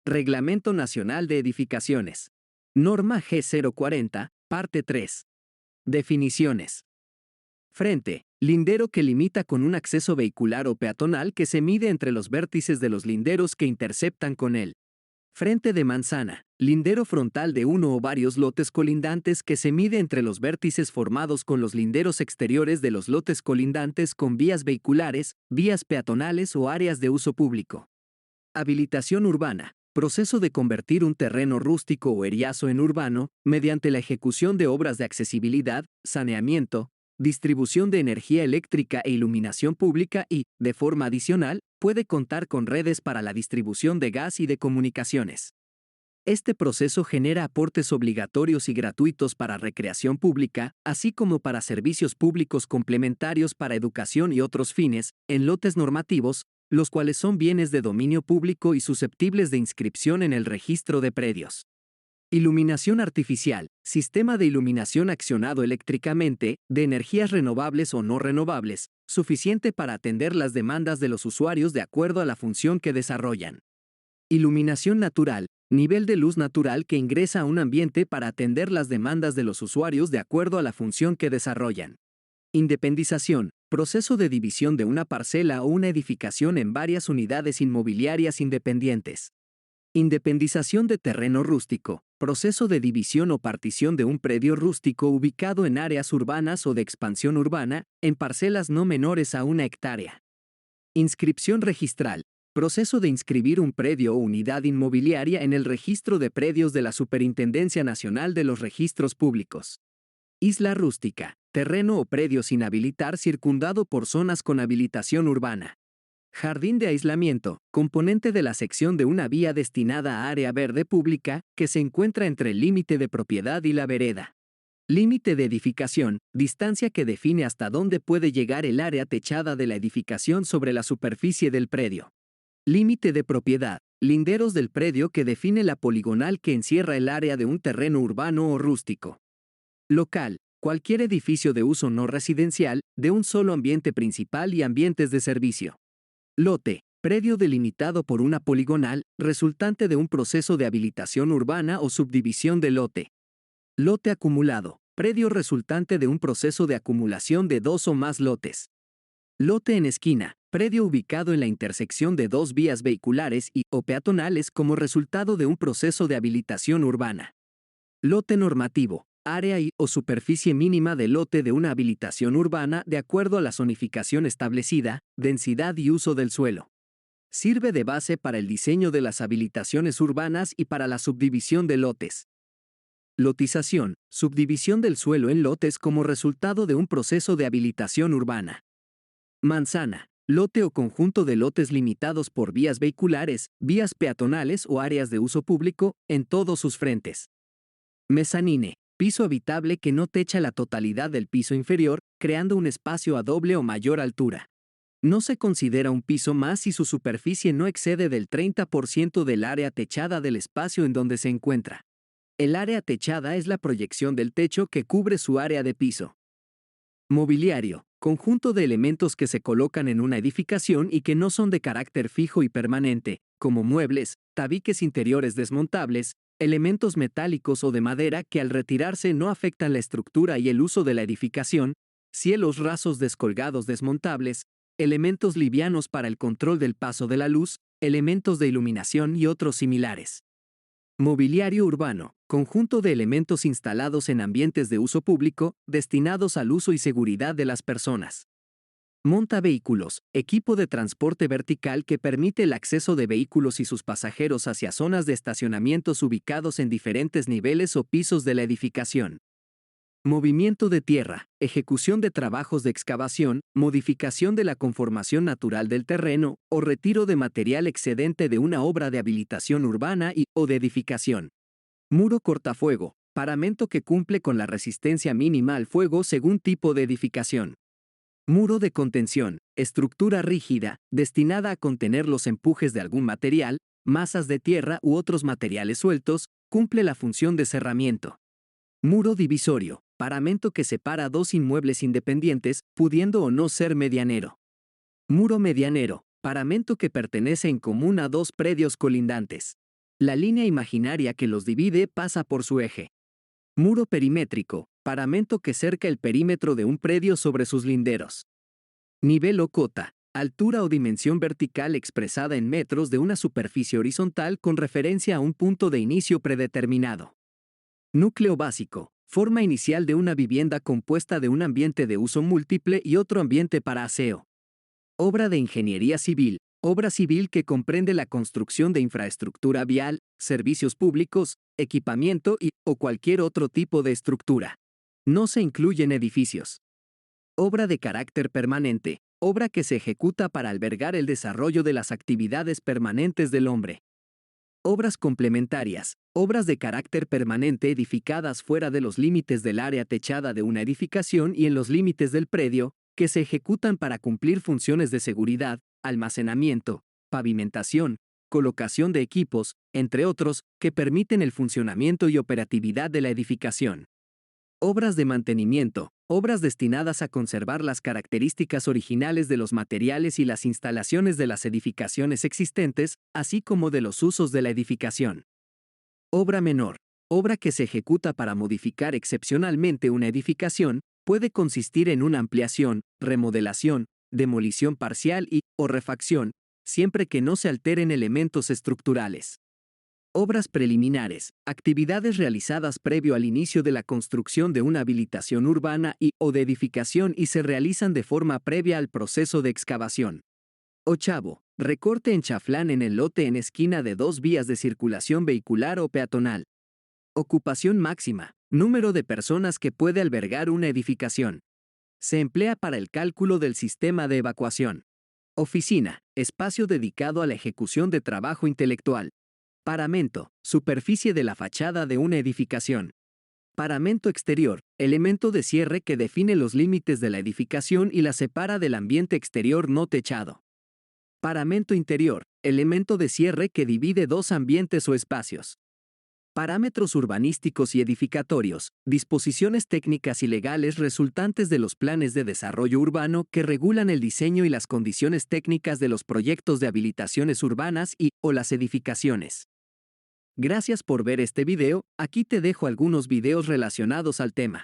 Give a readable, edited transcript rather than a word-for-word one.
Reglamento Nacional de Edificaciones. Norma G040, parte 3. Definiciones. Frente. Lindero que limita con un acceso vehicular o peatonal que se mide entre los vértices de los linderos que interceptan con él. Frente de manzana. Lindero frontal de uno o varios lotes colindantes que se mide entre los vértices formados con los linderos exteriores de los lotes colindantes con vías vehiculares, vías peatonales o áreas de uso público. Habilitación urbana. Proceso de convertir un terreno rústico o eriazo en urbano, mediante la ejecución de obras de accesibilidad, saneamiento, distribución de energía eléctrica e iluminación pública y, de forma adicional, puede contar con redes para la distribución de gas y de comunicaciones. Este proceso genera aportes obligatorios y gratuitos para recreación pública, así como para servicios públicos complementarios para educación y otros fines, en lotes normativos, los cuales son bienes de dominio público y susceptibles de inscripción en el registro de predios. Iluminación artificial, sistema de iluminación accionado eléctricamente, de energías renovables o no renovables, suficiente para atender las demandas de los usuarios de acuerdo a la función que desarrollan. Iluminación natural, nivel de luz natural que ingresa a un ambiente para atender las demandas de los usuarios de acuerdo a la función que desarrollan. Independización, proceso de división de una parcela o una edificación en varias unidades inmobiliarias independientes. Independización de terreno rústico, proceso de división o partición de un predio rústico ubicado en áreas urbanas o de expansión urbana, en parcelas no menores a 1 hectárea. Inscripción registral, proceso de inscribir un predio o unidad inmobiliaria en el registro de predios de la Superintendencia Nacional de los Registros Públicos. Isla rústica, terreno o predio sin habilitar circundado por zonas con habilitación urbana. Jardín de aislamiento, componente de la sección de una vía destinada a área verde pública que se encuentra entre el límite de propiedad y la vereda. Límite de edificación, distancia que define hasta dónde puede llegar el área techada de la edificación sobre la superficie del predio. Límite de propiedad, linderos del predio que define la poligonal que encierra el área de un terreno urbano o rústico. Local, cualquier edificio de uso no residencial, de un solo ambiente principal y ambientes de servicio. Lote, predio delimitado por una poligonal, resultante de un proceso de habilitación urbana o subdivisión de lote. Lote acumulado, predio resultante de un proceso de acumulación de dos o más lotes. Lote en esquina, predio ubicado en la intersección de dos vías vehiculares y o peatonales como resultado de un proceso de habilitación urbana. Lote normativo, área y o superficie mínima de lote de una habilitación urbana de acuerdo a la zonificación establecida, densidad y uso del suelo. Sirve de base para el diseño de las habilitaciones urbanas y para la subdivisión de lotes. Lotización, subdivisión del suelo en lotes como resultado de un proceso de habilitación urbana. Manzana, lote o conjunto de lotes limitados por vías vehiculares, vías peatonales o áreas de uso público, en todos sus frentes. Mezanine, piso habitable que no techa la totalidad del piso inferior, creando un espacio a doble o mayor altura. No se considera un piso más si su superficie no excede del 30% del área techada del espacio en donde se encuentra. El área techada es la proyección del techo que cubre su área de piso. Mobiliario, conjunto de elementos que se colocan en una edificación y que no son de carácter fijo y permanente, como muebles, tabiques interiores desmontables, elementos metálicos o de madera que al retirarse no afectan la estructura y el uso de la edificación, cielos rasos descolgados desmontables, elementos livianos para el control del paso de la luz, elementos de iluminación y otros similares. Mobiliario urbano, conjunto de elementos instalados en ambientes de uso público, destinados al uso y seguridad de las personas. Montavehículos, equipo de transporte vertical que permite el acceso de vehículos y sus pasajeros hacia zonas de estacionamientos ubicados en diferentes niveles o pisos de la edificación. Movimiento de tierra, ejecución de trabajos de excavación, modificación de la conformación natural del terreno o retiro de material excedente de una obra de habilitación urbana y o de edificación. Muro cortafuego, paramento que cumple con la resistencia mínima al fuego según tipo de edificación. Muro de contención, estructura rígida, destinada a contener los empujes de algún material, masas de tierra u otros materiales sueltos, cumple la función de cerramiento. Muro divisorio, paramento que separa dos inmuebles independientes, pudiendo o no ser medianero. Muro medianero, paramento que pertenece en común a dos predios colindantes. La línea imaginaria que los divide pasa por su eje. Muro perimétrico, paramento que cerca el perímetro de un predio sobre sus linderos. Nivel o cota, altura o dimensión vertical expresada en metros de una superficie horizontal con referencia a un punto de inicio predeterminado. Núcleo básico, forma inicial de una vivienda compuesta de un ambiente de uso múltiple y otro ambiente para aseo. Obra de ingeniería civil, obra civil que comprende la construcción de infraestructura vial, servicios públicos, equipamiento o cualquier otro tipo de estructura. No se incluyen edificios. Obra de carácter permanente, obra que se ejecuta para albergar el desarrollo de las actividades permanentes del hombre. Obras complementarias, obras de carácter permanente edificadas fuera de los límites del área techada de una edificación y en los límites del predio, que se ejecutan para cumplir funciones de seguridad, almacenamiento, pavimentación, colocación de equipos, entre otros, que permiten el funcionamiento y operatividad de la edificación. Obras de mantenimiento, obras destinadas a conservar las características originales de los materiales y las instalaciones de las edificaciones existentes, así como de los usos de la edificación. Obra menor, obra que se ejecuta para modificar excepcionalmente una edificación, puede consistir en una ampliación, remodelación, demolición parcial o refacción, siempre que no se alteren elementos estructurales. Obras preliminares, actividades realizadas previo al inicio de la construcción de una habilitación urbana o de edificación y se realizan de forma previa al proceso de excavación. Ochavo, recorte en chaflán en el lote en esquina de dos vías de circulación vehicular o peatonal. Ocupación máxima, número de personas que puede albergar una edificación. Se emplea para el cálculo del sistema de evacuación. Oficina, espacio dedicado a la ejecución de trabajo intelectual. Paramento, superficie de la fachada de una edificación. Paramento exterior, elemento de cierre que define los límites de la edificación y la separa del ambiente exterior no techado. Paramento interior, elemento de cierre que divide dos ambientes o espacios. Parámetros urbanísticos y edificatorios, disposiciones técnicas y legales resultantes de los planes de desarrollo urbano que regulan el diseño y las condiciones técnicas de los proyectos de habilitaciones urbanas o las edificaciones. Gracias por ver este video, aquí te dejo algunos videos relacionados al tema.